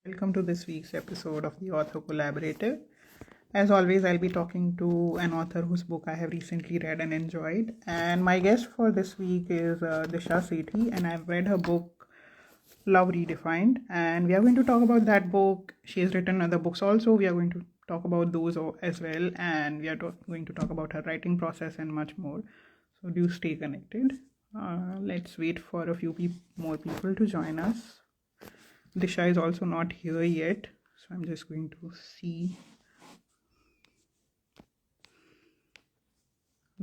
Welcome to this week's episode of the Author Collaborative. As always, I'll be talking to an author whose book I have recently read and enjoyed. And my guest for this week is Disha Sethi, and I've read her book Love Redefined. And we are going to talk about that book. She has written other books also. We are going to talk about those as well. And we are going to talk about her writing process and much more. So do stay connected. Let's wait for a few more people to join us. Disha is also not here yet, so I'm just going to see.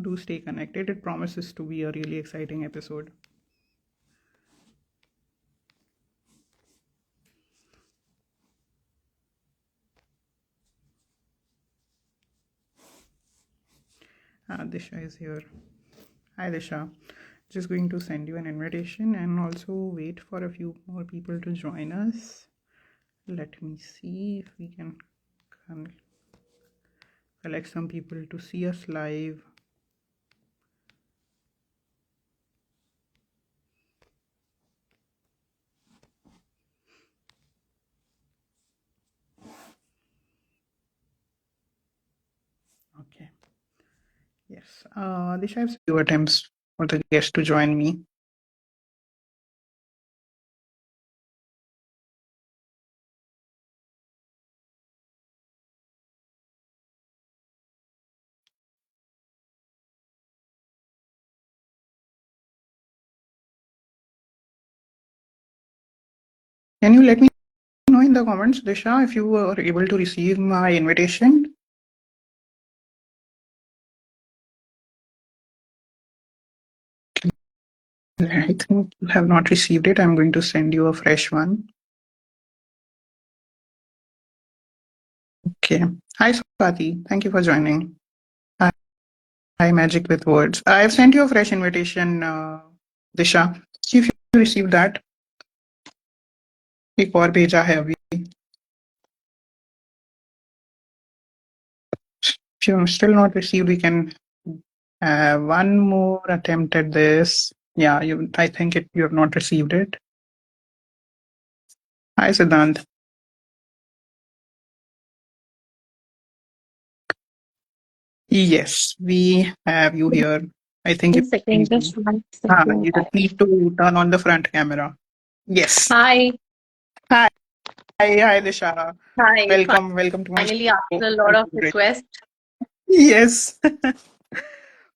Do stay connected. It promises to be a really exciting episode. Disha is here. Hi, Disha. Just going to send you an invitation and also wait for a few more people to join us. Let me see if we can collect some people to see us live. Okay. Yes. Disha, I have a few attempts for the guest to join me. Can you let me know in the comments, Disha, if you were able to receive my invitation? I think you have not received it. I'm going to send you a fresh one. Okay. Hi, Swati. Thank you for joining. Hi, hi, Magic with Words. I've sent you a fresh invitation, Disha. See if you received that. एक और भेजा है अभी. If you have still not received, we can have one more attempt at this. Yeah, I think you have not received it. Hi, Siddhant. Yes, we have you here. I think One second, just one second. you just need to turn on the front camera. Yes. Hi, Hi, hi, Disha. hi. Welcome to my Finally, show. after a lot of requests. Yes.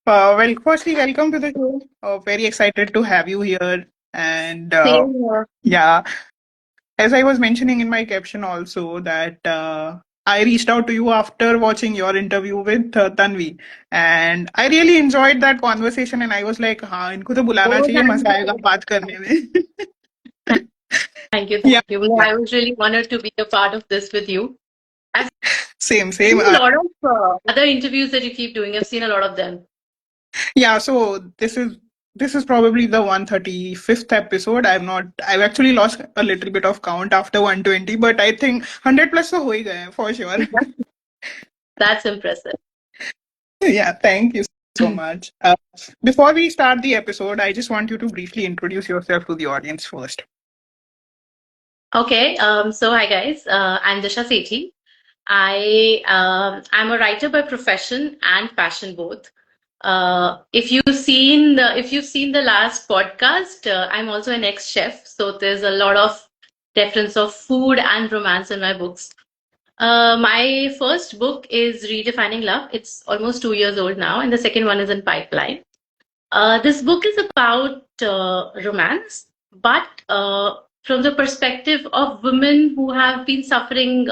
Well, firstly, welcome to the show. Very excited to have you here. And Same here. yeah, as I was mentioning in my caption also that I reached out to you after watching your interview with Tanvi, and I really enjoyed that conversation. And I was like, हाँ इनको तो बुलाना Oh, चाहिए, thank मजा आएगा you. बात करने में. Thank you, Yeah, thank you. Well, yeah. I was really honored to be a part of this with you. I've Same. seen a lot of other interviews that you keep doing. I've seen a lot of them. Yeah, so this is probably the 135th episode. I've actually lost a little bit of count after 120, but I think 100 plus so ho hi gaye hain, for sure. That's impressive. Yeah, thank you so much. Before we start the episode, I just want you to briefly introduce yourself to the audience first. Okay, so hi guys. I'm Disha Sethi. I'm a writer by profession and passion both. If you've seen the last podcast, I'm also an ex-chef, so there's a lot of reference of food and romance in my books. My first book is Redefining Love. It's almost 2 years old now, and the second one is in pipeline. This book is about romance, but from the perspective of women who have been suffering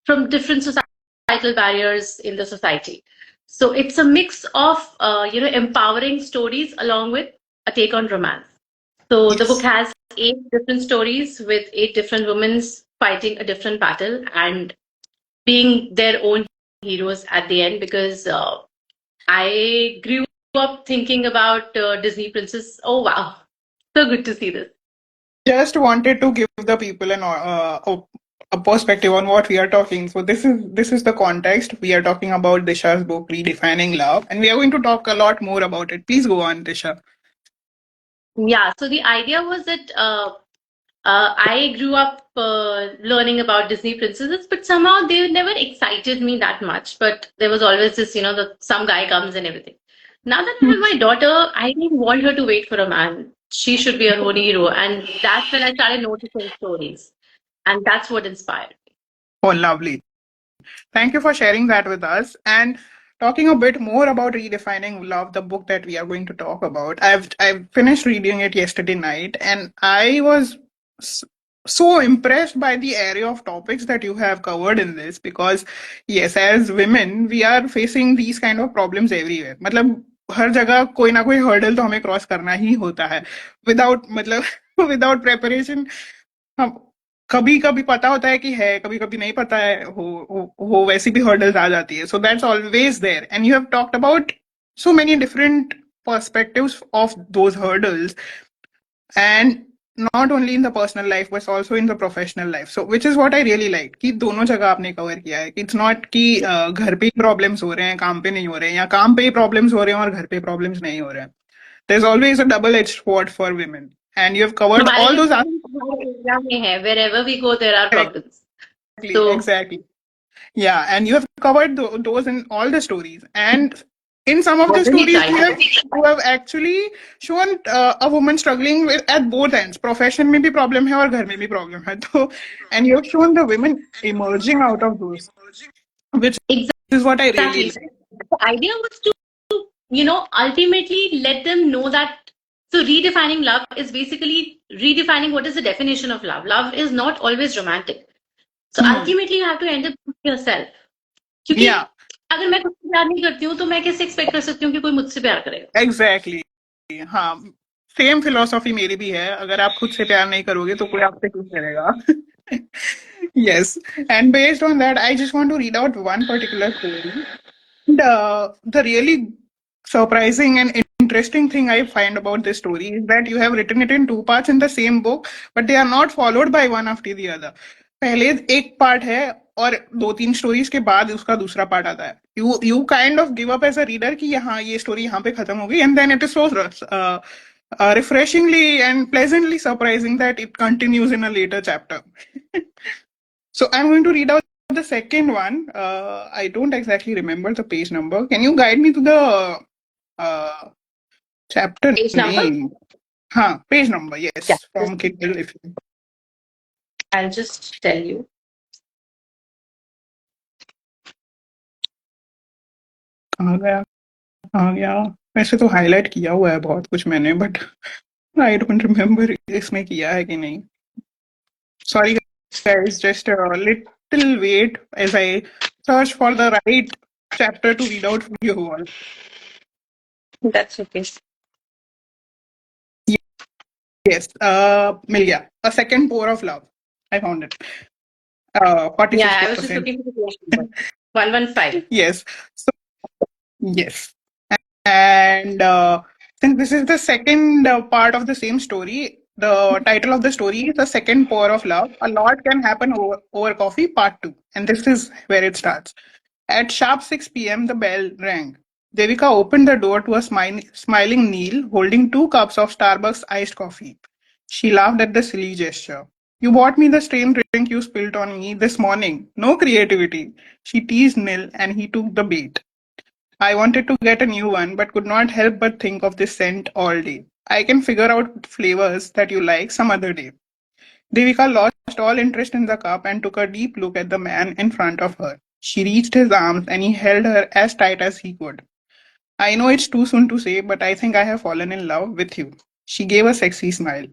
from different societal barriers in the society. So it's a mix of empowering stories along with a take on romance. So the book Yes. has 8 different stories with 8 different women fighting a different battle and being their own heroes at the end because I grew up thinking about Disney princess. Oh wow, so good to see this. Just wanted to give the people a perspective on what we are talking. So this is the context. We are talking about Disha's book, Redefining Love, and we are going to talk a lot more about it. Please go on, Disha. Yeah, so the idea was that I grew up learning about Disney princesses, but somehow they never excited me that much. But there was always this, some guy comes and everything. Now that I have my daughter, I don't want her to wait for a man. She should be her own hero. And that's when I started noticing stories. And that's what inspired me. Oh, lovely. Thank you for sharing that with us. And talking a bit more about redefining love, the book that we are going to talk about. I've finished reading it yesterday night, and I was s- so impressed by the area of topics that you have covered in this. Because yes, as women, we are facing these kind of problems everywhere. मतलब हर जगह कोई ना कोई hurdle तो हमें cross करना ही होता है विदाउट मतलब विदाउट प्रेपरेशन हम कभी कभी पता होता है कि है कभी कभी नहीं पता है हो वैसी भी हर्डल्स आ जाती है so that's always there and you have talked about so many different perspectives of those hurdles and not only in the personal life but also in the professional life so which is what I really like कि दोनों जगह आपने cover किया है it's not कि घर पे ही problems हो रहे हैं काम पे नहीं हो रहे हैं या काम पे ही प्रॉब्लम्स हो रहे हैं और घर पे प्रॉब्लम्स नहीं हो रहे हैं there's always a double edged sword for women and you have covered हमारे all लिए those problems हर area में है. Wherever we go, there are problems. exactly So, exactly. Yeah, and you have covered those in all the stories. And in some of the what do we stories, try to do? you have actually shown a woman struggling with at both ends. Profession में भी problem है और घर में भी problem है. तो and you have shown the women emerging out of those, which is what I really Exactly. So like. the idea was to, ultimately let them know that. So redefining love is basically redefining what is the definition of love. Love is not always romantic. So Hmm. ultimately you have to end up with yourself. क्योंकि Yeah, अगर मैं खुद से प्यार नहीं करती हूँ तो मैं कैसे एक्सपेक्ट कर सकती हूँ कि कोई मुझसे प्यार करेगा. exactly. हाँ, सेम फिलोसॉफी मेरी भी है अगर आप खुद से प्यार नहीं करोगे तो कोई आपसे क्यों करेगा yes and based on that I just want to read out one particular story. The really surprising and interesting thing I find about this story is that you have written it in two parts in the same book, but they are not followed by one after the other. पहले एक part है और दो तीन stories के बाद उसका दूसरा पार्ट आता है. You kind of give up as a reader कि यहाँ ये स्टोरी यहाँ पे खत्म होगी and then it is so refreshingly and pleasantly surprising that it continues in a later chapter. So I'm going to read out the second one. I don't exactly remember the page number. Can you guide me to the uh, chapter Page number? name? Huh, page number, Yeah, yes, from Kindle. If I'll just tell you. कहाँ गया कहाँ गया वैसे तो highlight किया हुआ है बहुत कुछ मैंने बट आई डोंट रिमेम्बर इसमें किया है कि नहीं sorry guys just a little wait as I search for the right chapter to read out for you all. That's okay. Yes, मिल गया a second pour of love. I found it. Yeah, I was just 46%. looking for the page number. 115. Yes. So, yes. And since this is the second part of the same story, the title of the story is The Second Pour of Love. A lot can happen over coffee, part two. And this is where it starts. At sharp 6 p.m., the bell rang. Devika opened the door to a smiling Neil holding two cups of Starbucks iced coffee. She laughed at the silly gesture. You bought me the same drink you spilled on me this morning. No creativity. She teased Neil and he took the bait. I wanted to get a new one, but could not help but think of this scent all day. I can figure out flavors that you like some other day. Devika lost all interest in the cup and took a deep look at the man in front of her. She reached his arms and he held her as tight as he could. I know it's too soon to say, but I think I have fallen in love with you. She gave a sexy smile.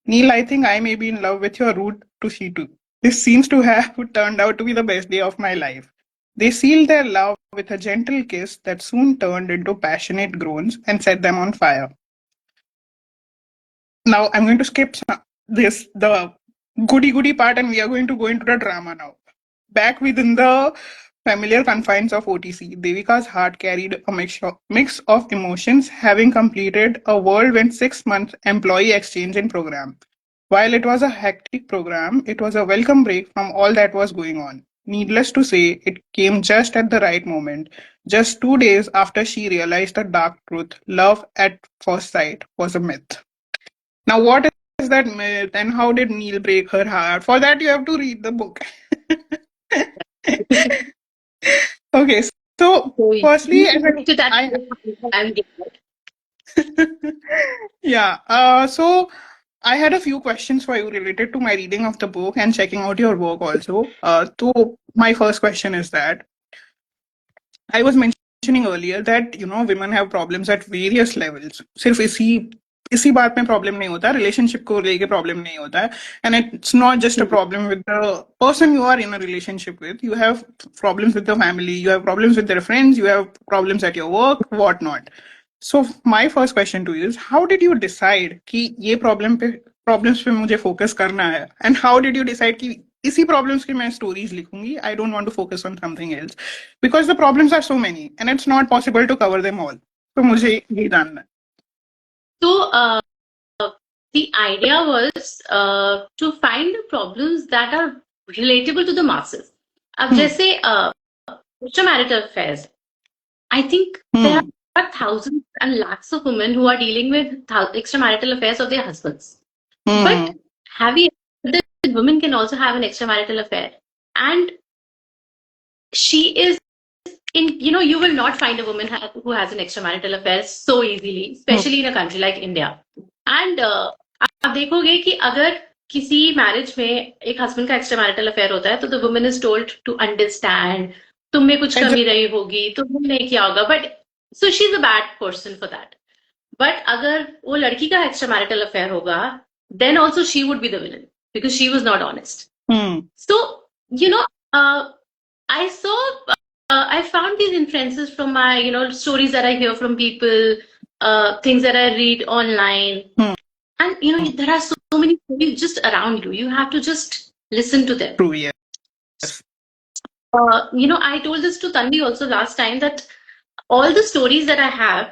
Neil, I think I may be in love with your route to C2. This seems to have turned out to be the best day of my life. They sealed their love with a gentle kiss that soon turned into passionate groans and set them on fire. Now I'm going to skip this the goody part and we are going to go into the drama now. Back within the familiar confines of OTC, Devika's heart carried a mix of emotions, having completed a whirlwind 6 month employee exchange in program. While it was a hectic program, it was a welcome break from all that was going on. Needless to say, it came just at the right moment, just 2 days after she realized the dark truth: love at first sight was a myth. Now, what is that myth and how did Neil break her heart? For that, you have to read the book. Okay, so So firstly, you looked at that. I I'm glad. yeah, so I had a few questions for you related to my reading of the book and checking out your work also. So my first question is that I was mentioning earlier that women have problems at various levels. सिर्फ इसी बात में problem नहीं होता, relationship को लेके problem नहीं होता है, and it's not just a problem with the person you are in a relationship with. You have problems with the family, you have problems with their friends, you have problems at your work, what not. So my first question to you is, how did you decide कि ये problems पे मुझे focus करना है, and how did you decide कि इसी problems की मैं स्टोरीज लिखूंगी, I don't want to focus on something else, because the problems are so many and it's not possible to cover them all. तो मुझे ये जानना है. So the idea was to find the problems that are relatable to the masses. अब जैसे extramarital affairs, I think there are thousands and lakhs of women who are dealing with extramarital affairs of their husbands. But have you ever heard that women can also have an extramarital affair? And she is you will not find a woman who has an extramarital affair so easily, especially in a country like India. And आप देखोगे कि अगर किसी marriage में एक husband का extra marital affair होता है तो the woman is told to understand तुम में कुछ कमी रही होगी, तुमने नहीं किया होगा, but so she is a bad person for that. But अगर वो लड़की का एक्स्ट्रा मैरिटल अफेयर होगा, then also she would be the villain because she was not honest. So you know I saw, I found these inferences from my, stories that I hear from people, things that I read online. And, there are so many stories just around you. You have to just listen to them. True, yes. I told this to Tanvi also last time that all the stories that I have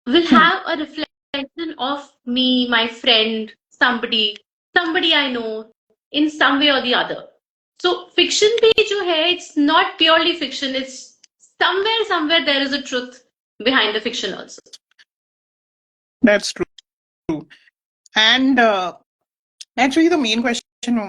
will have a reflection of me, my friend, somebody I know in some way or the other. So fiction bhi jo hai, it's not purely fiction. It's somewhere there is a truth behind the fiction also. That's true. And actually, the main question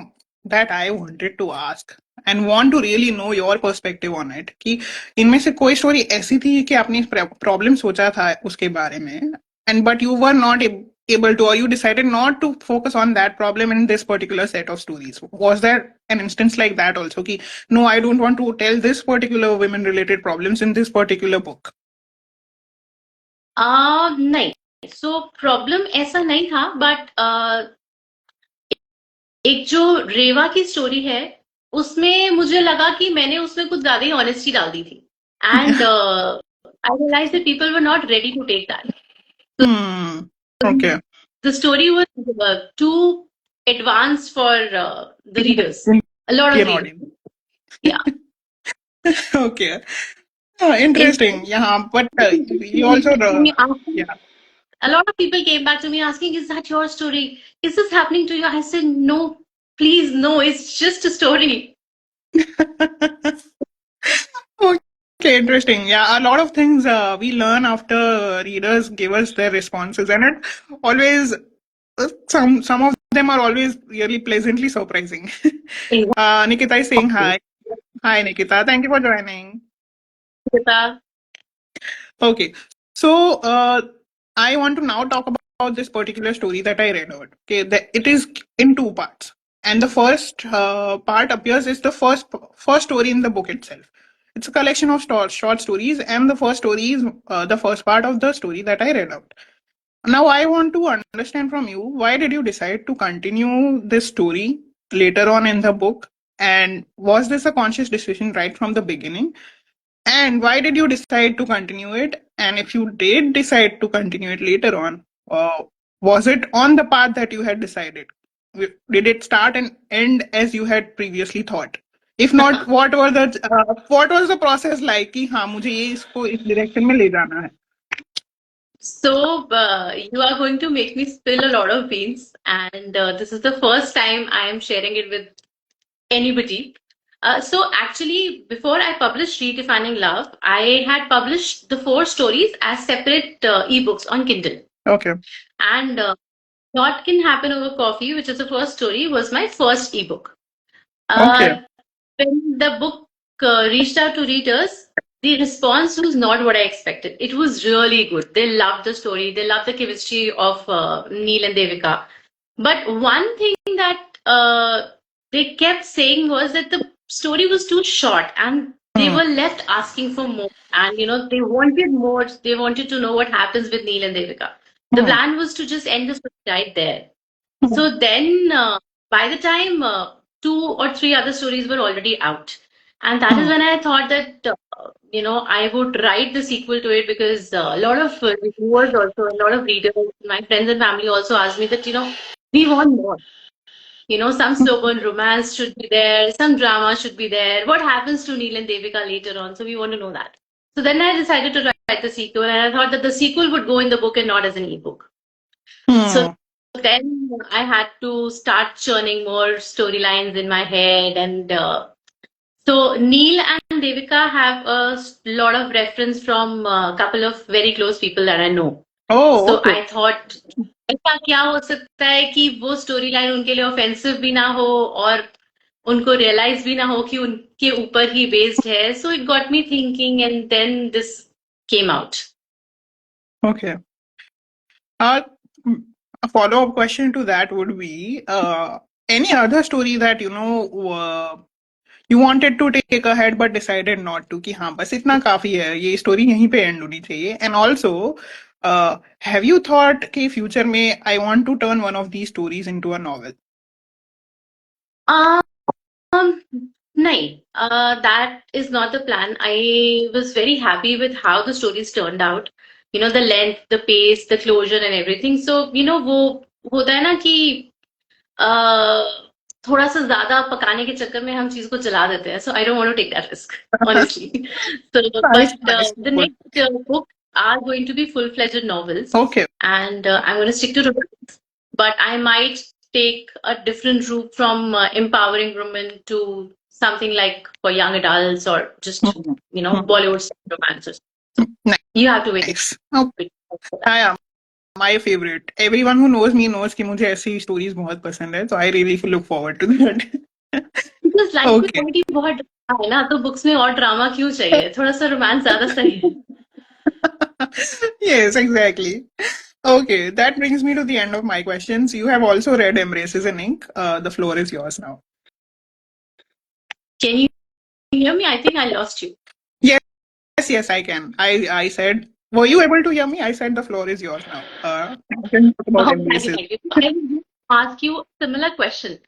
that I wanted to ask and want to really know your perspective on it कि इनमें से कोई story ऐसी थी कि आपने problem सोचा था उसके बारे में, and but you were not able to, or you decided not to focus on that problem in this particular set of stories. Was there an instance like that also कि no, I don't want to tell this particular women related problems in this particular book? नहीं. So problem ऐसा नहीं था, but एक जो रेवा की story है उसमें मुझे लगा कि मैंने उसमें कुछ ज्यादा ही ऑनेस्टी डाल दी थी, and I realise that people were not ready to take that. Okay. The story was too advanced for the readers. A lot of readers. Yeah. Okay. Interesting. Yeah, but you also yeah. A lot of people came back to me asking, "Is that your story? Is this happening to you?" I said, "No, please, no. It's just a story." Okay, interesting. Yeah, a lot of things we learn after readers give us their responses, and it always some of them are always really pleasantly surprising. Nikita is saying hi. Hi, Nikita. Thank you for joining. Okay, so I want to now talk about this particular story that I read out. Okay, it is in two parts, and the first part appears is the first story in the book itself. It's a collection of short stories, and the first story is the first part of the story that I read out. Now, I want to understand from you, why did you decide to continue this story later on in the book? And was this a conscious decision right from the beginning? And why did you decide to continue it? And if you did decide to continue it later on, was it on the path that you had decided? Did it start and end as you had previously thought? If not, what was the process like? कि हाँ मुझे ये इसको इस direction में ले जाना है. So you are going to make me spill a lot of beans, and this is the first time I am sharing it with anybody. So actually, before I published Redefining Love, I had published the 4 stories as separate ebooks on Kindle. Okay. And What Can Happen Over Coffee, which is the first story, was my first ebook. Okay. Uh, when the book reached out to readers, the response was not what I expected. It was really good. They loved the story. They loved the chemistry of Neil and Devika. But one thing that they kept saying was that the story was too short and they Hmm. were left asking for more. And they wanted more. They wanted to know what happens with Neil and Devika. The Hmm. plan was to just end the story right there. Hmm. So then, by the time two or three other stories were already out, and that is Hmm. when I thought that I would write the sequel to it because a lot of reviewers also, a lot of readers, my friends and family also asked me that we want more. Some slow burn romance should be there, some drama should be there. What happens to Neil and Devika later on? So we want to know that. So then I decided to write the sequel, and I thought that the sequel would go in the book and not as an ebook. So Hmm. then I had to start churning more storylines in my head. And so Neil and Devika have lot of reference from a couple of very close people that I know. Oh, So okay. I thought ऐसा क्या हो सकता है कि वो story line उनके लिए offensive भी ना हो और उनको रियलाइज भी ना हो कि उनके ऊपर ही बेस्ड है. So it got me thinking, and then this came out. Okay. Uh, mm, a follow-up question to that would be any other story that you wanted to take ahead but decided not to कि हाँ बस इतना काफी है ये story यहीं पे end होनी चाहिए and also have you thought कि फ्यूचर में I want to turn one of the stories into a novel Um, nahin, that is not the plan. I was very happy with how the stories turned out. The length, the pace, the closure, and everything. So, वो होता है ना कि थोड़ा सा ज्यादा पकाने के चक्कर में हम चीज को चला देते हैं. So I don't want to take that risk, honestly. So, nice but nice the next book are going to be full-fledged novels, okay and I'm going to stick to romance, but I might take a different route from empowering women to something like for young adults or just, Bollywood romances. So you have to wait. Nice wait for that. Okay my favourite everyone who knows me knows कि मुझे ऐसी stories बहुत पसंद है so I really look forward to that Because life में okay comedy बहुत drama है ना, तो बुक्स में और ड्रामा क्यों चाहिए? थोड़ा सा रोमांस ज्यादा सही है. yes exactly okay that brings me to the end of my questions you have also read embraces in ink the floor is yours now Can you hear me? I think I lost you. yes yes I can I said were you able to hear me I said the floor is yours now you can talk about Oh, thank you, embraces thank you. So I will ask you a similar question.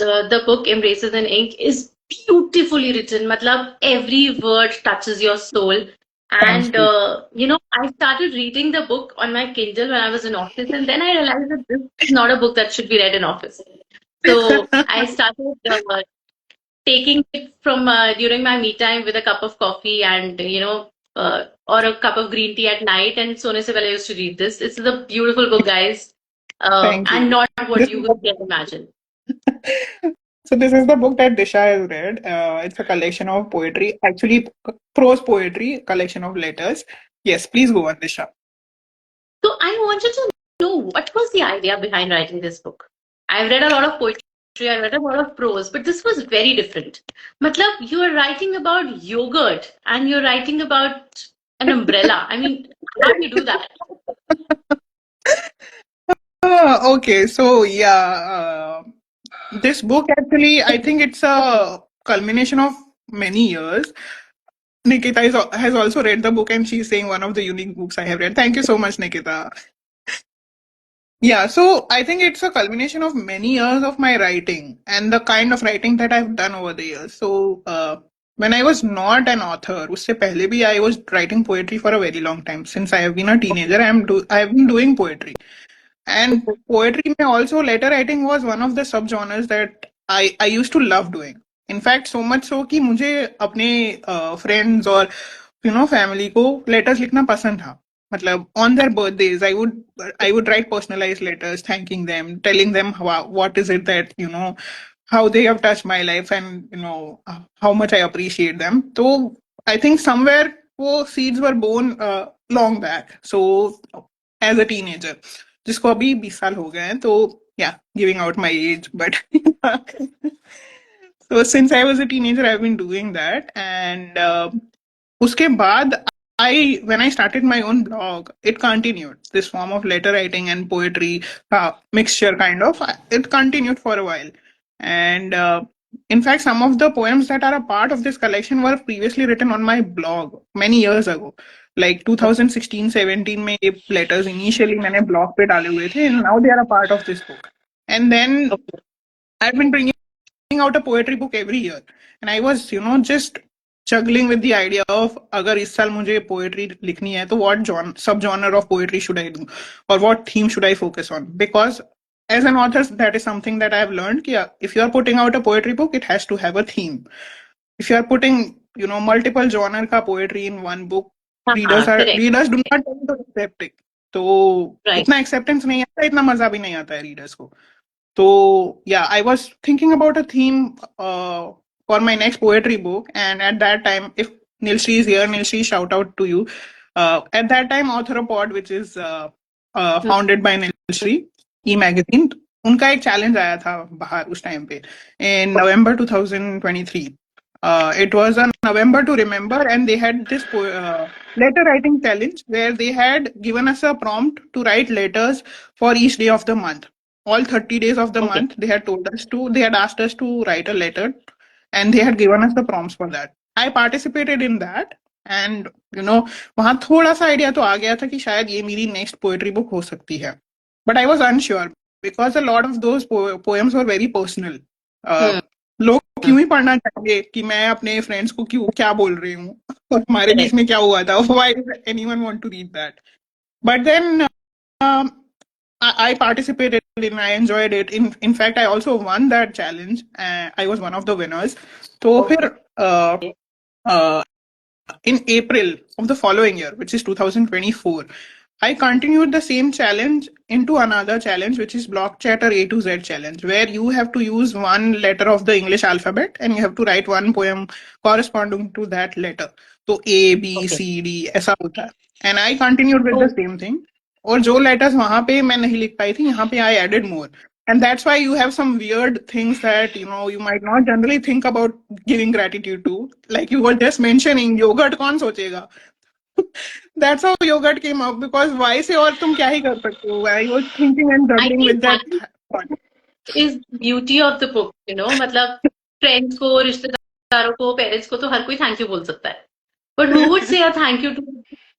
The book Embraces in Ink is beautifully written. Matlab, every word touches your soul. thank And you I started reading the book on my Kindle when I was in office, and then I realized that this is not a book that should be read in office. So I started taking it from during my me time with a cup of coffee and or a cup of green tea at night, and sone se pehle I used to read this. This is a beautiful book, guys, thank you and not what this you is would can imagine. So this is the book that Disha has read. It's a collection of poetry, actually prose poetry, collection of letters. Yes, please go on, Disha. So I wanted to know what was the idea behind writing this book. I've read a lot of poetry, I read a lot of prose, but this was very different. Matlab, you are writing about yogurt and you're writing about an umbrella. I mean, how do you do that? Okay, so yeah, this book actually, I think it's a culmination of many years. Nikita has also read the book and she's saying one of the unique books I have read. Thank you so much, Nikita. Yeah, so I think it's a culmination of many years of my writing and the kind of writing that I've done over the years. So when I was not an author, उससे पहले भी I was writing poetry for a very long time. Since I have been a teenager, I have been doing poetry. And poetry में also letter writing was one of the subgenres that I used to love doing. In fact, so much so कि मुझे अपने friends और family को letters लिखना पसंद था. मतलब on their birthdays, I would write personalized letters, thanking them, telling them what is it that how they have touched my life and how much I appreciate them. So I think somewhere वो seeds were born long back. So as a teenager. जिसको अभी 20 साल हो गए हैं, तो या giving out my age but so since I was a teenager I've been doing that, and uske baad when I started my own blog, it continued this form of letter writing and poetry mixture kind of. It continued for a while, and in fact some of the poems that are a part of this collection were previously written on my blog many years ago, like 2016-17 में ये letters initially मैंने blog पे डाले हुए थे, and now they are a part of this book. And then Okay. I've been bringing out a poetry book every year, and I was just juggling with the idea of अगर इस साल मुझे poetry लिखनी है तो what sub genre of poetry should I do, or what theme should I focus on, because as an author that is something that I have learned कि if you are putting out a poetry book it has to have a theme. If you are putting multiple genre का poetry in one book, हाँ, correct. readers do not tend to accept it. तो Right. उतना acceptance नहीं आता, इतना मजा भी नहीं आता है readers को. So yeah, I was thinking about a theme for my next poetry book, and at that time, if Nilshri is here, Nilshri, shout out to you. At that time, Authoropod, which is Hmm. founded by Nilshri, e-magazine, उनका एक challenge आया था बाहर उस time पे in November 2023. It was a November to remember, and they had this letter writing challenge where they had given us a prompt to write letters for each day of the month. All 30 days of the Okay. month, they had asked us to write a letter, and they had given us the prompts for that. I participated in that, and वहां थोड़ा सा idea तो आ गया था कि शायद ये मेरी नेक्स्ट पोएट्री बुक हो सकती है, but I was unsure because a lot of those poems were very personal. Hmm. लोग Hmm. क्यों ही पढ़ना चाहेंगे कि मैं अपने फ्रेंड्स को क्यों क्या बोल रही हूँ और हमारे बीच Correct. में क्या हुआ था. Why anyone want to read that? But then I participated in, I enjoyed it. In fact, I also won that challenge. I was one of the winners. So Okay. फिर uh, in April of the following year, which is 2024, I continued the same challenge into another challenge, which is Block Chatter A to Z challenge, where you have to use one letter of the English alphabet and you have to write one poem corresponding to that letter. So A, B, Okay. C, D, ऐसा होता है. And I continued with the So, same thing. और जो letters वहां पे मैं नहीं लिख पाई थी, यहाँ पे I added more. And that's why you have some weird things that you might not generally think about giving gratitude to. Like you were just mentioning, yogurt कौन सोचेगा? That's how yogurt came up, because why से और तुम क्या ही कर सकते हो? I was thinking and I juggling think with that that thought. is the beauty of the book, मतलब फ्रेंड्स को, रिश्तेदारों को, पेरेंट्स को तो हर कोई थैंक यू बोल सकता है. But who would say a thank you to,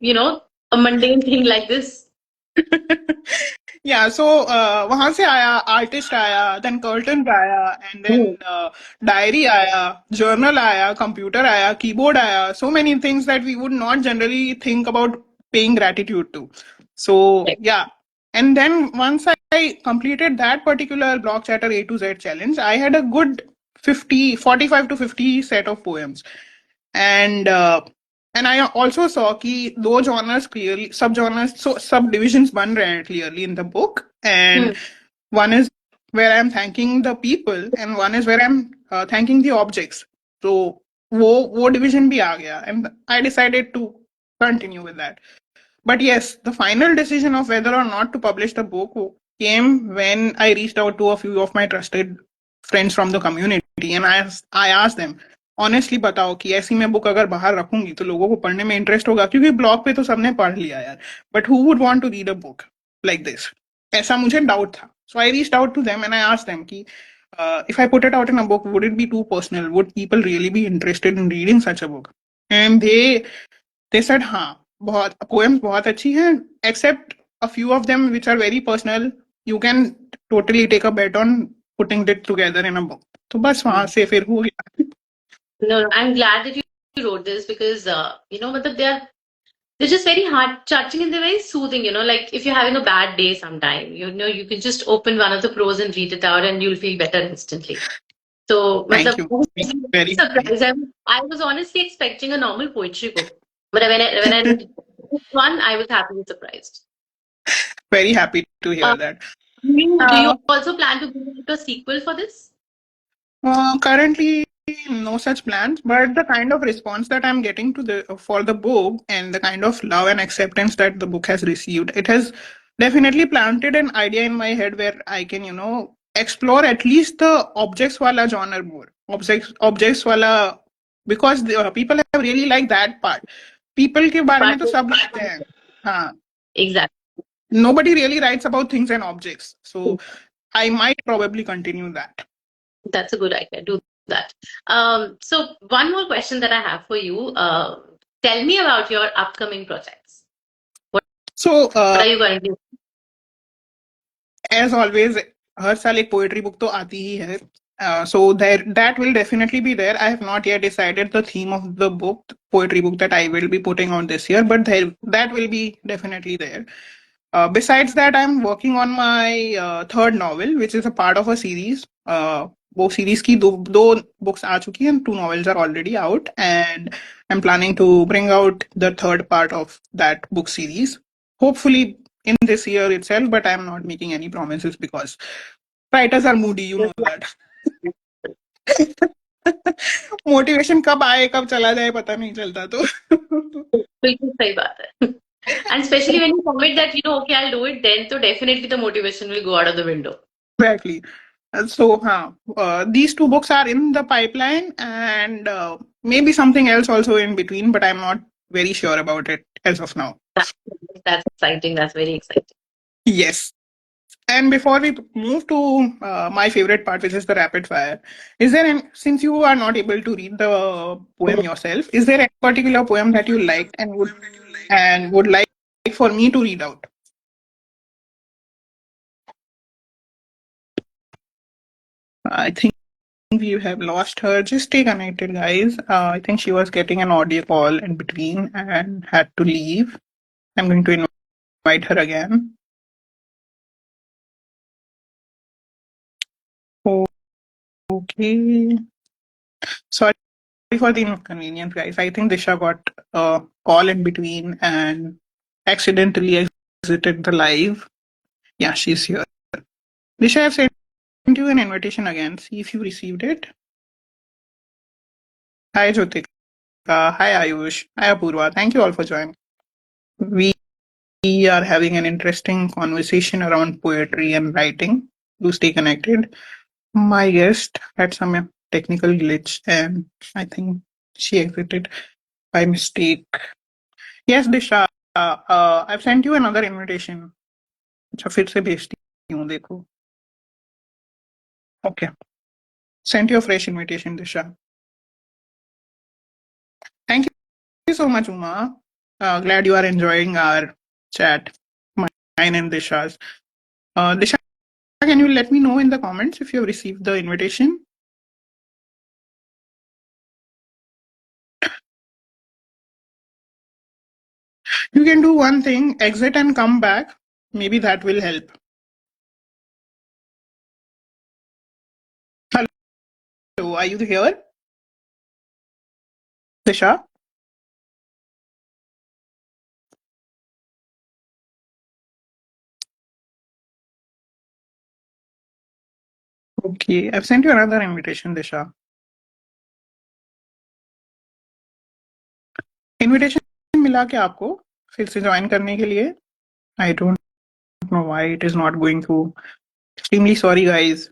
you know, a mundane thing like this? Yeah, so वहां से आया, आर्टिस्ट आया, then curtains आया, and then Hmm. डायरी आया, जर्नल आया, कंप्यूटर आया, कीबोर्ड आया, so many things that we would not generally think about paying gratitude to. So Correct. yeah, and then once I completed that particular block chatter A to Z challenge, I had a good 45 to 50 set of poems. And I also saw कि दो genres clearly, sub genres, so subdivisions बन रहे हैं clearly in the book, Hmm. and one is where I'm thanking the people and one is where I'm thanking the objects. So वो division भी आ गया, and I decided to continue with that. But yes, the final decision of whether or not to publish the book came when I reached out to a few of my trusted friends from the community, and I asked them, honestly बताओ कि ऐसी मैं book अगर बाहर रखूंगी तो लोगों को पढ़ने में इंटरेस्ट होगा, क्योंकि ब्लॉग पे तो सबने पढ़ लिया यार, but who would want to read a book like this? ऐसा मुझे डाउट था. So I reached out to them and I asked them कि if I put it out in a book, would it be too personal? Would people really be interested in reading such a book? And they said हाँ, बहुत poems बहुत अच्छी हैं, except a few of them which are very personal. You can totally take a bet on putting it together in a book. तो बस वहां Hmm. से फिर हो गया. No, no, I'm glad that you wrote this because, मतलब they're just very heart touching and they're very soothing, like if you're having a bad day sometime, you can just open one of the prose and read it out and you'll feel better instantly. So, Thank matlab, you. I was Very very happy. surprised. I was honestly expecting a normal poetry book. But when I read this one, I was happily surprised. Very happy to Uh, hear that. do you Uh, also plan to do a sequel for this? Currently, no such plans, but the kind of response that I'm getting to the for the book and the kind of love and acceptance that the book has received, it has definitely planted an idea in my head where I can, explore at least the objects wala genre more. Objects wala, because people have really liked that part. People के बारे But में तो सब लिखते हैं. हाँ. exactly, Nobody really writes about things and objects. So I might probably continue that. that's a good idea. Do that. So one more question that I have for you. Tell me about your upcoming projects. What, So what are you going to do? as always, हर साल एक poetry book तो आती ही है. So there, that will definitely be there. I have not yet decided the theme of the book, poetry book that I will be putting on this year, but that will be definitely there. Besides that, I'm working on my third novel, which is a part of a series. वो series की दो books आ चुकी हैं, 2 novels are already out, and I'm planning to bring out the third part of that book series. Hopefully in this year itself, but I'm not making any promises because writers are moody, you know that. Motivation कब आए कब चला जाए पता नहीं चलता तो. बिल्कुल सही बात है. And especially when you commit that, okay, I'll do it then, so definitely the motivation will go out of the window. Exactly. So, these two books are in the pipeline, and maybe something else also in between, but I'm not very sure about it as of now. That's, that's exciting. That's very exciting. Yes. And before we move to my favorite part, which is the rapid fire, is there any, since you are not able to read the poem yourself, is there any particular poem that you liked and would like for me to read out? I think we have lost her. Just stay connected, guys. I think she was getting an audio call in between and had to leave. I'm going to invite her again. Okay. Sorry for the inconvenience, guys. I think Disha got a call in between and accidentally exited the live. Yeah, she's here. Disha, I've sent you an invitation again. See if you received it. Hi, Jyotika. Hi, Ayush. Hi, Apurva. Thank you all for joining. We are having an interesting conversation around poetry and writing. Do stay connected. My guest had some technical glitch and I think she exited by mistake. Yes, Disha, I've sent you another invitation. अच्छा फिर से भेजती हूँ देखो. Okay. Sent you a fresh invitation, Disha. Thank you so much, Uma. Glad you are enjoying our chat, mine and Disha's. Disha, can you let me know in the comments if you have received the invitation? You can do one thing, exit and come back. Maybe that will help. Hello, are you here? Disha? Okay, I've sent you another invitation, Disha. Invitation मिला क्या आपको फिर से join करने के लिए? I don't know why it is not going through. Extremely sorry, guys.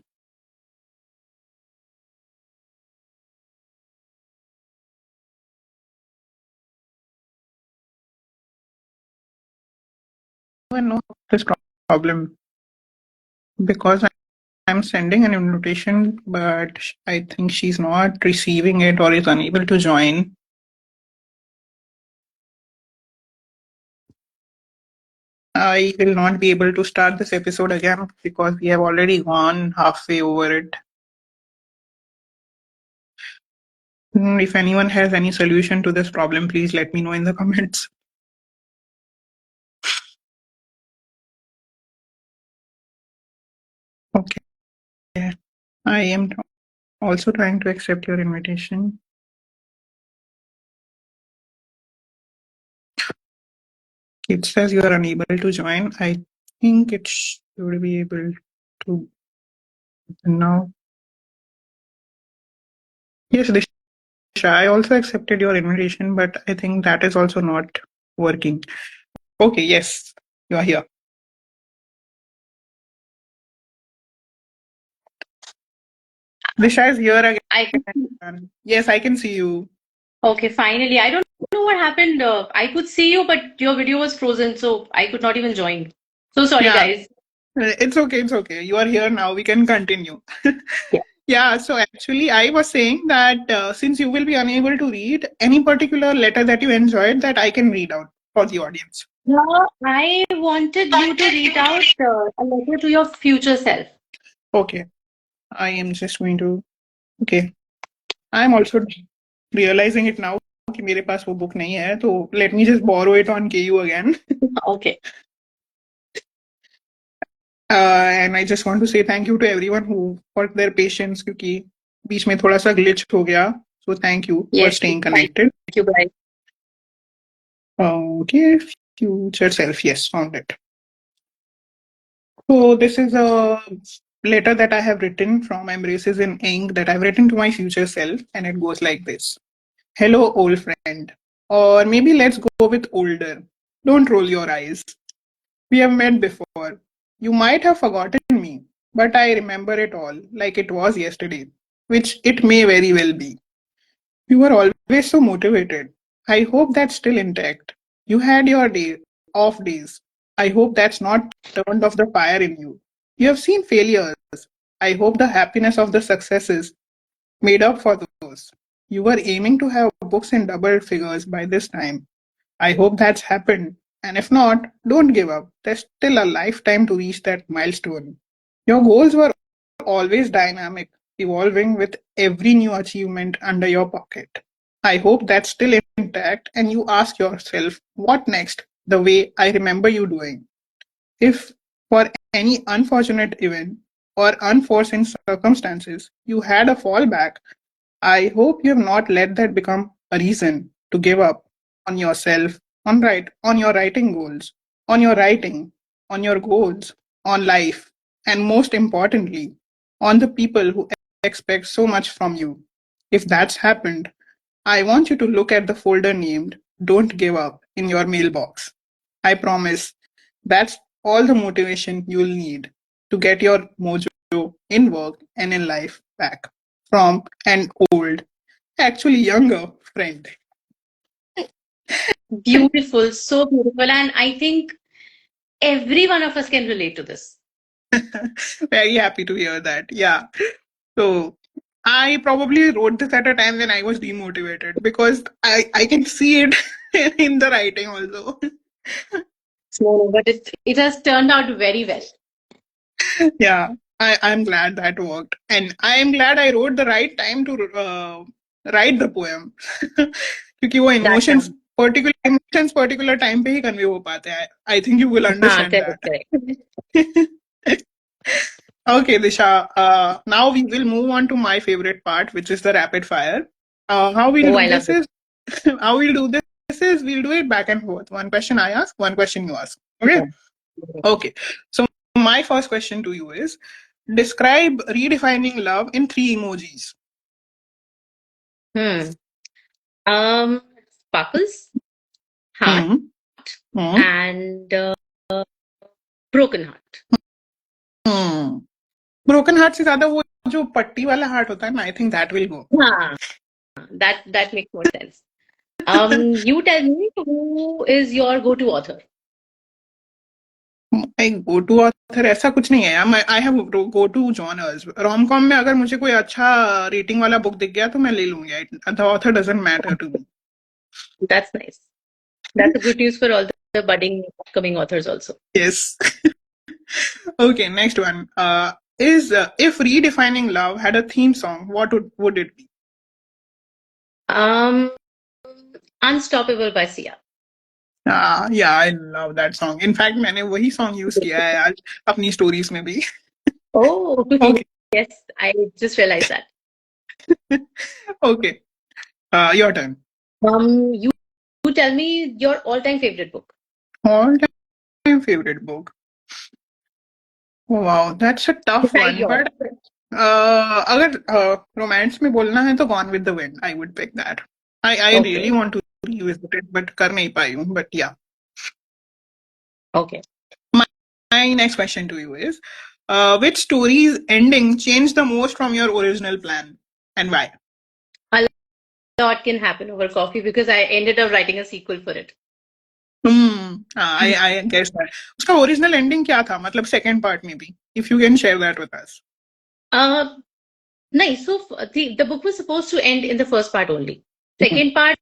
I know this problem because I'm sending an invitation, but I think she's not receiving it or is unable to join. I will not be able to start this episode again because we have already gone halfway over it. If anyone has any solution to this problem, please let me know in the comments. Okay. I am also trying to accept your invitation. It says you are unable to join. I think it should be able to now. Yes, Disha, I also accepted your invitation, but I think that is also not working. Okay, yes, you are here. Disha is here I again. Yes, I can see you. okay, finally. I don't know what happened. I could see you, but your video was frozen, so I could not even join. So sorry, Yeah, guys. it's okay. It's okay. You are here now. We can continue. Yeah. Yeah, so actually, I was saying that since you will be unable to read any particular letter that you enjoyed, that I can read out for the audience. I wanted you to read out a letter to your future self. Okay, I am just going to. Okay, I am also realizing it now कि मेरे पास वो book नहीं है, तो let me just borrow it on KU again. Okay. And I just want to say thank you to everyone who for their patience क्योंकि बीच में थोड़ा सा glitch हो गया. So thank you for Yes. staying Thank connected. you, guys. Okay, future self. Yes, found it. So this is a letter that I have written from Embraces in Ink that I've written to my future self, and it goes like this. Hello, old friend. Or maybe let's go with older. Don't roll your eyes. We have met before. You might have forgotten me, but I remember it all like it was yesterday, which it may very well be. You were always so motivated. I hope that's still intact. You had your off days. I hope that's not turned off the fire in you. You have seen failures. I hope the happiness of the successes made up for those. You were aiming to have books in double figures by this time. I hope that's happened. And if not, don't give up. There's still a lifetime to reach that milestone. Your goals were always dynamic, evolving with every new achievement under your pocket. I hope that's still intact and you ask yourself, what next? The way I remember you doing. If for any unfortunate event or unforeseen circumstances you had a fallback, I hope you have not let that become a reason to give up on yourself, on your writing goals, on your writing, on your goals, on life, and most importantly, on the people who expect so much from you. If that's happened, I want you to look at the folder named Don't Give Up in your mailbox. I promise that's all the motivation you'll need to get your mojo in work and in life back from an old, actually younger friend. Beautiful, so beautiful. And I think every one of us can relate to this. Very happy to hear that. Yeah. So I probably wrote this at a time when I was demotivated because I can see it in the writing also. So, but it has turned out very well. Yeah, I'm glad that worked. And I am glad I wrote the right time to write the poem. क्योंकि वो That emotions, time. particular time पे ही convey हो पाते हैं. I think you will understand Correct, that. correct. Okay, Disha. Now we will move on to my favorite part, which is the rapid fire. How we'll Oh, do I love this this. is how we'll do this is we'll do it back and forth. One question I ask, one question you ask. Okay. Yeah. Okay. So my first question to you is describe redefining love in three emojis. Hmm. Um, Sparkles, heart, Hmm. Hmm. and broken heart. Hmm. Broken heart से ज्यादा वो जो पट्टी वाला heart होता है ना, I think that will go. Ah, that makes more sense. You tell me who is your go-to author? My go-to author ऐसा कुछ नहीं है यार. I have go-to genres. Rom-com में अगर मुझे कोई अच्छा रेटिंग वाला बुक दिख गया तो मैं ले लूंगी. The author doesn't matter to me. That's nice. That's a good news for all the budding upcoming authors also. Yes. Okay, next one. Is if redefining love had a theme song, what would it be? Um, Unstoppable by Sia. Yeah, I love that song. In fact, मैंने वही song use किया है आज अपनी stories में भी. Oh, Okay, yes, I just realized that. okay. Your turn. You tell me your all-time favorite book. All-time favorite book. Oh, wow, that's a tough Decide one. yours. But अगर romance में बोलना है तो Gone with the Wind. I would pick that. I really Okay, want to revisit it, but कर नहीं पाई हूँ. But yeah. okay. My next question to you is Which story's ending changed the most from your original plan, and why? A lot can happen over coffee because I ended up writing a sequel for it. I guess that. उसका original ending क्या था मतलब second part में भी if you can share that with us. Uh, nice. So the book was supposed to end in the first part only. Second part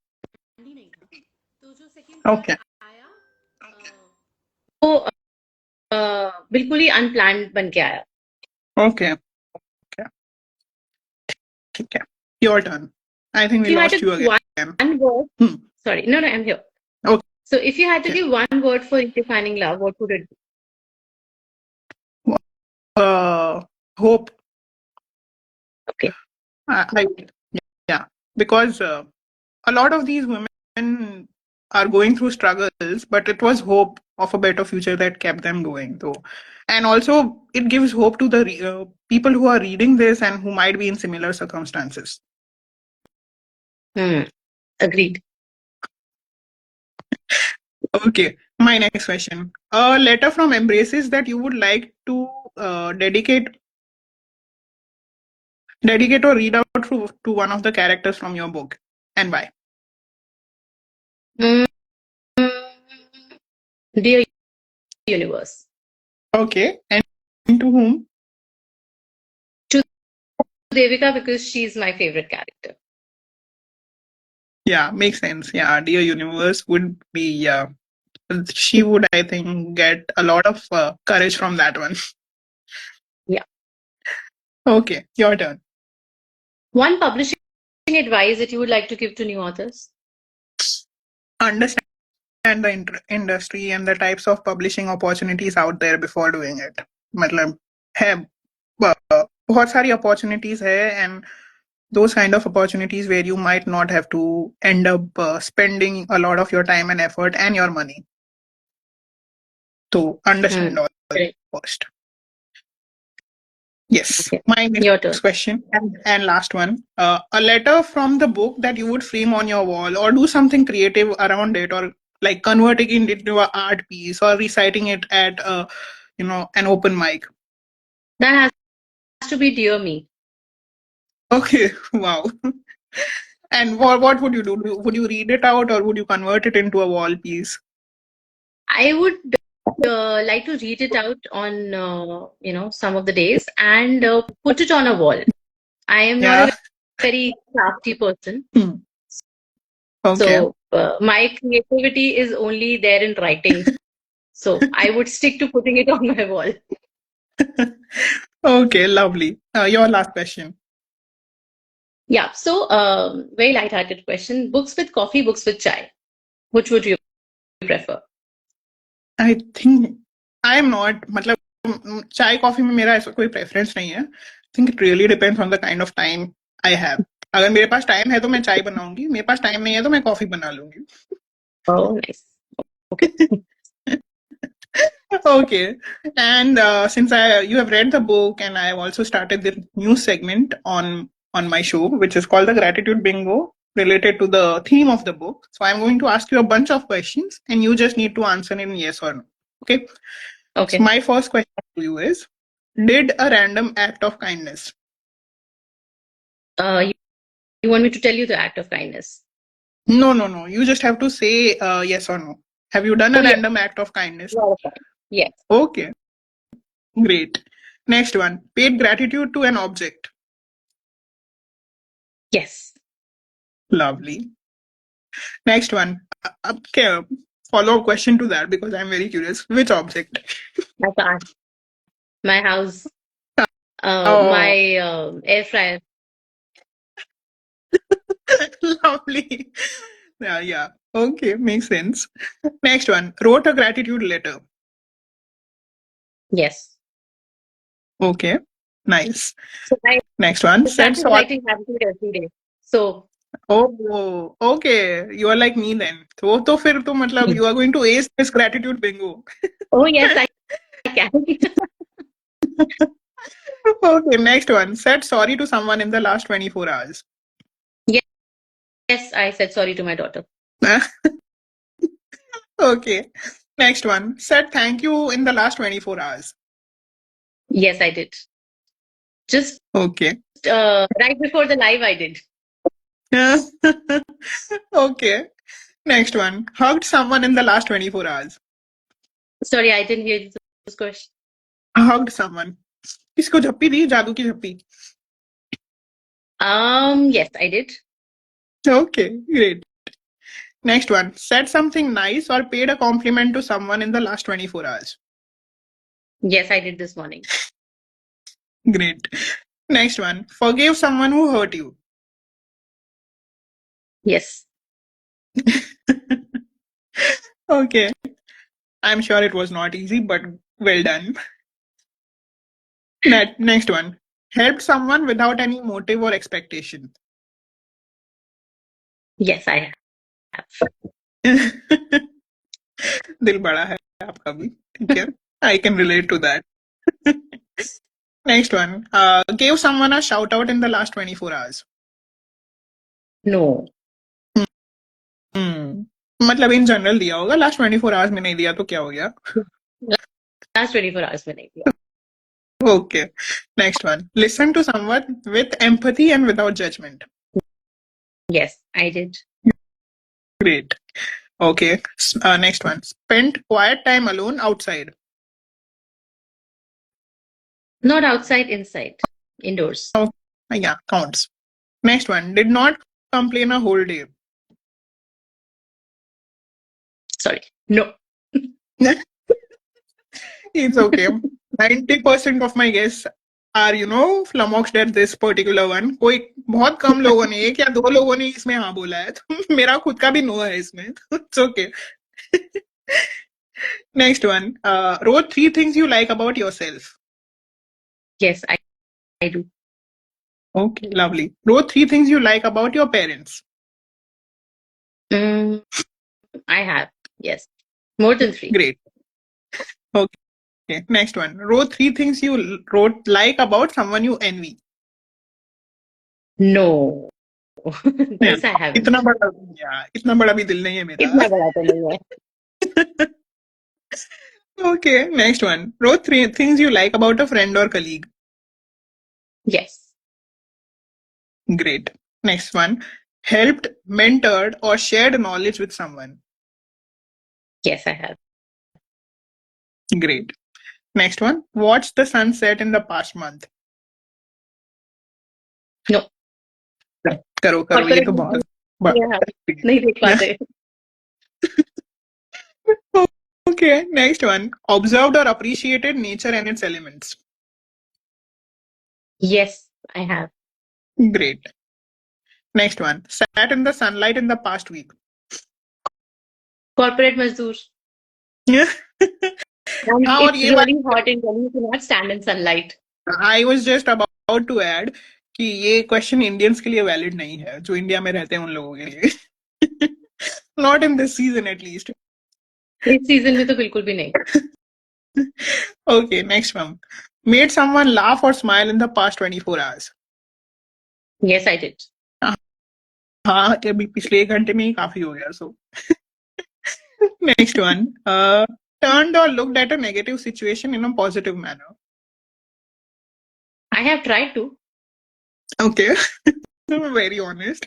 नहीं था. तो जो second part ओके. आया, वो बिल्कुल ही अनप्लान्ड बन के आया. ओके. ठीक है. Your turn. I think If we you had to lost you give again. one word, Hmm. sorry, no, I'm here. Okay. So if you had to give one word for redefining love, what would it be? Hope. Okay. I Yeah, because a lot of these women are going through struggles, but it was hope of a better future that kept them going. Though, and also it gives hope to the people who are reading this and who might be in similar circumstances. Agreed. Okay, my next question: a letter from Embraces that you would like to dedicate or read out to one of the characters from your book, and why? Mm, Dear Universe. Okay, and to whom? To Devika because she's my favorite character. Yeah, makes sense. Yeah, Dear Universe would be, yeah, she would, I think, get a lot of courage from that one. Yeah. Okay, your turn. One publishing advice that you would like to give to new authors? Understand the industry and the types of publishing opportunities out there before doing it. मतलब है बहुत सारी opportunities है and those kind of opportunities where you might not have to end up spending a lot of your time and effort and your money to understand all Right. first. Yes, Okay. my Your next turn. question and last one. A letter from the book that you would frame on your wall or do something creative around it, or like converting it into an art piece or reciting it at an open mic. That has to be Dear Me. Okay, wow. And what would you do? Would you read it out or would you convert it into a wall piece? I would like to read it out on some of the days and put it on a wall. I am not Yeah. a very crafty person, Hmm. Okay. so my creativity is only there in writing. So I would stick to putting it on my wall. Okay, lovely. Your last question. Yeah. So very light-hearted question: books with coffee, books with chai. Which would you prefer? I think I am not. मतलब चाय coffee में मेरा ऐसा कोई preference नहीं है. I think it really depends on the kind of time I have. अगर मेरे पास टाइम है तो मैं चाय बनाऊंगी, मेरे पास टाइम नहीं है तो मैं कॉफी बना लूंगी. Oh, nice. Okay. Okay, and since you have read the book and I have also started the new segment on my show, which is called the Gratitude Bingo, related to the theme of the book. So I'm going to ask you a bunch of questions, and you just need to answer in yes or no. Okay. So Okay. my first question to you is: did a random act of kindness? You want me to tell you the act of kindness? No, no, no. You just have to say yes or no. Have you done Oh, a yes. random act of kindness? Lot of time. Yes. Okay, great. Next one: paid gratitude to an object. Yes. Lovely. Next one. Okay, follow-up question to that because I'm very curious. Which object? My car, my house, Oh, my air fryer. lovely. Yeah, yeah. Okay, makes sense. Next one. Wrote a gratitude letter. Yes. Okay, nice. So I Next one. Said started sorry. writing gratitude every day. So Oh, okay. You are like me then. तो फिर तो मतलब you are going to ace this gratitude bingo. oh yes, I can. Okay, next one. Said sorry to someone in the last 24 hours. Yes, yes, I said sorry to my daughter. Okay. Next one. Said thank you in the last 24 hours. Yes, I did. Just Okay. right before the live, I did. Okay. Next one. Hugged someone in the last 24 hours. Sorry, I didn't hear this question. Hugged someone. किसको झप्पी दी? जादू की झप्पी. Yes, I did. Okay, great. Next one. Said something nice or paid a compliment to someone in the last 24 hours. Yes, I did this morning. Great. Next one. Forgave someone who hurt you. Yes. Okay. I'm sure it was not easy, but well done. Next one. Helped someone without any motive or expectation. Yes, I have. दिल बड़ा है आपका भी. ठीक है. I can relate to that. Next one. Gave someone a shout out in the last 24 hours. No. मतलब in general दिया होगा. लास्ट 24 आवर्स में नहीं दिया तो क्या हो गया? Last 24 hours में नहीं दिया. Okay. Next one. Listen to someone with empathy and without judgment. Yes, I did. Great. Okay. Next one. Spent quiet time alone outside. Not outside, inside. Indoors. Yeah, counts. Next one. Did not complain a whole day. Sorry. No. It's okay. 90% of my guests are, flummoxed at this particular one. कोई बहुत कम लोगों ने, एक या दो लोगों ने इसमें हाँ बोला है. तो मेरा खुद का भी नो है इसमें. It's okay. Next one. Wrote 3 things you like about yourself. Yes, I do. Okay, lovely. Wrote 3 things you like about your parents. I have. Yes. More than 3. Great. Okay, next one. Wrote 3 things you wrote like about someone you envy. No. Yeah. This I haven't. इतना बड़ा भी दिल नहीं है मेरा. इतना बड़ा तो नहीं है. Okay, next one. Wrote 3 things you like about a friend or colleague. Yes. Great. Next one. Helped, mentored, or shared knowledge with someone. Yes, I have. Great. Next one. Watched the sunset in the past month. No. करो करो ये तो बहुत नहीं देख पाते. Okay, next one. Observed or appreciated nature and its elements. Yes, I have. Great. Next one. Sat in the sunlight in the past week. Corporate मजदूर. Yeah. And हाँ, और it's ये really hot in Delhi. You cannot stand in sunlight. I was just about to add कि ये question Indians के लिए valid नहीं है. जो इंडिया में रहते हैं उन लोगों के लिए. Not in this season at least. इस सीजन में तो बिल्कुल भी नहीं. Okay, next one. Made someone laugh or smile in the past 24 hours. Yes, I did. हाँ, अभी पिछले 1 घंटे में ही काफी हो गया. So next one. Turned or looked at a negative situation in a positive manner. I have tried to. Okay. Very honest.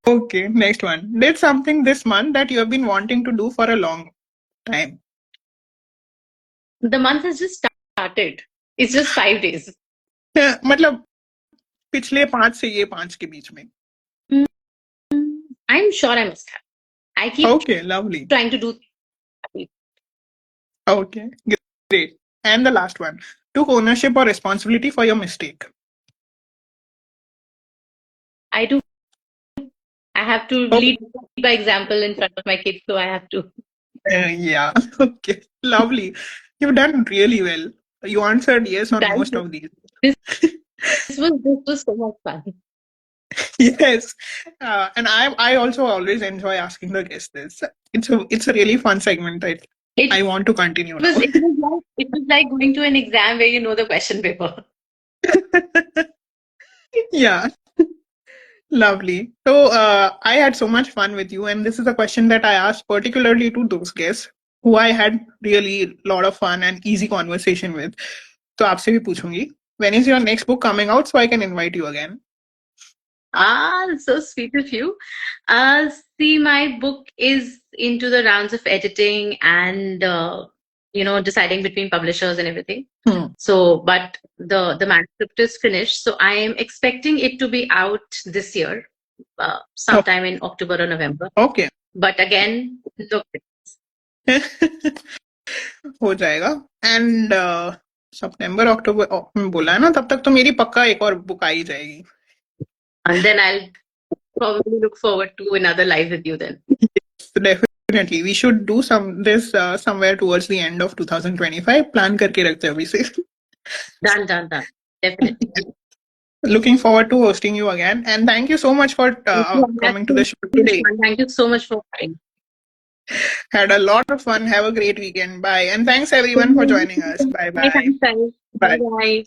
Okay, next one. Did something this month that you have been wanting to do for a long time. The month has just started. It's just 5 days. मतलब पिछले 5 से ये 5 के बीच में. I'm sure I must have. I keep Okay, lovely. trying to do. Okay, great. And the last one. Took ownership or responsibility for your mistake. I do. I have to lead by example in front of my kids, so I have to. Yeah. Okay. Lovely. You've done really well. You answered yes on Thank most you. of these. This was so much fun. Yes. And I also always enjoy asking the guests this. It's a really fun segment that I want to continue now. It was like going to an exam where you know the question paper. Yeah. Lovely. So I had so much fun with you, and this is a question that I asked particularly to those guests who I had really lot of fun and easy conversation with. तो आपसे भी पूछूंगी. When is your next book coming out so I can invite you again? Ah, so sweet of you. See, my book is into the rounds of editing and deciding between publishers and everything. So, but the manuscript is finished. So I am expecting it to be out this year, sometime in October or November. Okay. But again, look, हो जाएगा. And सितंबर अक्टूबर में बोला है ना, तब तक तो मेरी पक्का एक और बुक आ ही जाएगी. and then I'll probably look forward to another live with you then. Definitely we should do this somewhere towards the end of 2025. Plan करके रखते हैं अभी से. Done. Definitely. Looking forward to hosting you again, and thank you so much for coming to the show today. Thank you so much for coming. Had a lot of fun. Have a great weekend. Bye. And thanks everyone for joining us. Bye bye. Thanks, guys. Bye. Bye.